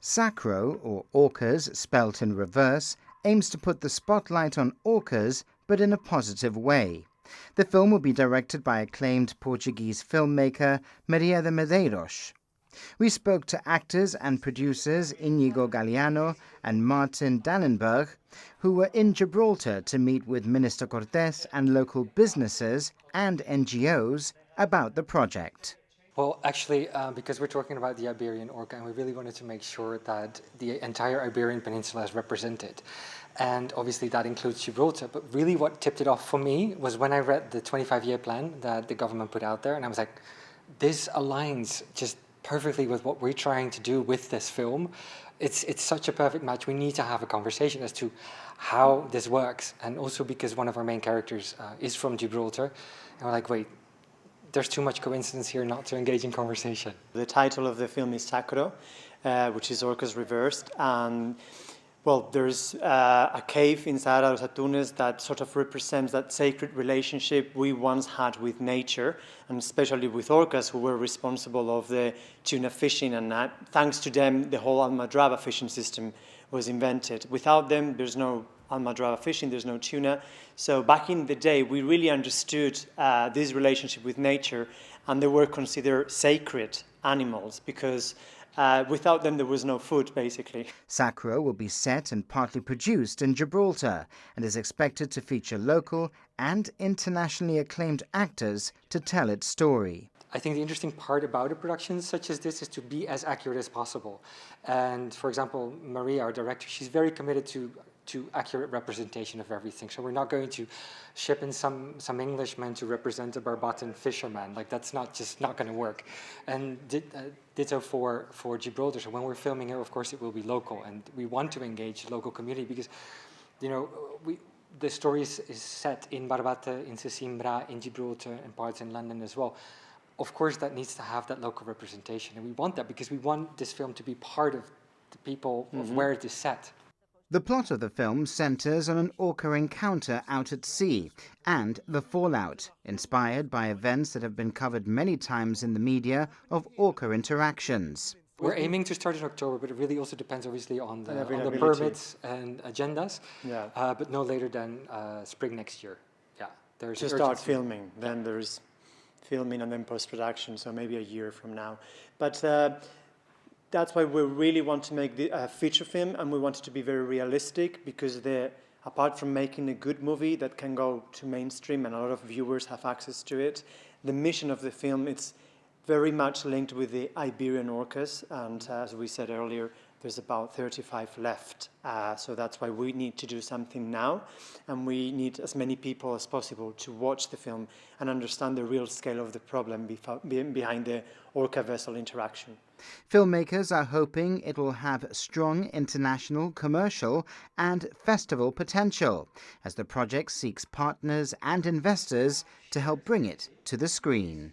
SACRO, or orcas spelt in reverse, aims to put the spotlight on orcas, but in a positive way. The film will be directed by acclaimed Portuguese filmmaker Maria de Medeiros. We spoke to actors and producers Inigo Galeano and Martin Dannenberg, who were in Gibraltar to meet with Minister Cortés and local businesses and NGOs about the project. Well, actually, because we're talking about the Iberian orca, and we really wanted to make sure that the entire Iberian Peninsula is represented. And obviously that includes Gibraltar. But really what tipped it off for me was when I read the 25-year plan that the government put out there, and I was like, this aligns just perfectly with what we're trying to do with this film. It's such a perfect match. We need to have a conversation as to how this works. And also because one of our main characters is from Gibraltar. And we're like, wait, there's too much coincidence here not to engage in conversation. The title of the film is SACRO, which is orcas reversed. And well, there's a cave inside Los Atunes that sort of represents that sacred relationship we once had with nature, and especially with orcas, who were responsible of the tuna fishing. And thanks to them, the whole Almadraba fishing system was invented. Without them, there's no Almadraba fishing, there's no tuna. So back in the day, we really understood this relationship with nature, and they were considered sacred animals because without them there was no food, basically. SACRO will be set and partly produced in Gibraltar and is expected to feature local and internationally acclaimed actors to tell its story. I think the interesting part about a production such as this is to be as accurate as possible. And for example, Maria, our director, she's very committed to accurate representation of everything. So we're not going to ship in some Englishman to represent a Barbatan fisherman. Like that's not going to work. And ditto for Gibraltar. So when we're filming here, of course, it will be local, and we want to engage the local community because, you know, the story is set in Barbate, in Sesimbra, in Gibraltar, and parts in London as well. Of course, that needs to have that local representation, and we want that because we want this film to be part of the people of where it is set. The plot of the film centers on an orca encounter out at sea and the fallout, inspired by events that have been covered many times in the media of orca interactions. We're aiming to start in October, but it really also depends obviously on the permits and agendas, but no later than spring next year. Yeah, there's to start filming, then there's filming and then post-production, so maybe a year from now. But that's why we really want to make a feature film, and we want it to be very realistic, because apart from making a good movie that can go to mainstream and a lot of viewers have access to it, the mission of the film, it's very much linked with the Iberian orcas, and as we said earlier, there's about 35 left. So that's why we need to do something now, and we need as many people as possible to watch the film and understand the real scale of the problem behind the orca vessel interaction. Filmmakers are hoping it will have strong international, commercial and festival potential as the project seeks partners and investors to help bring it to the screen.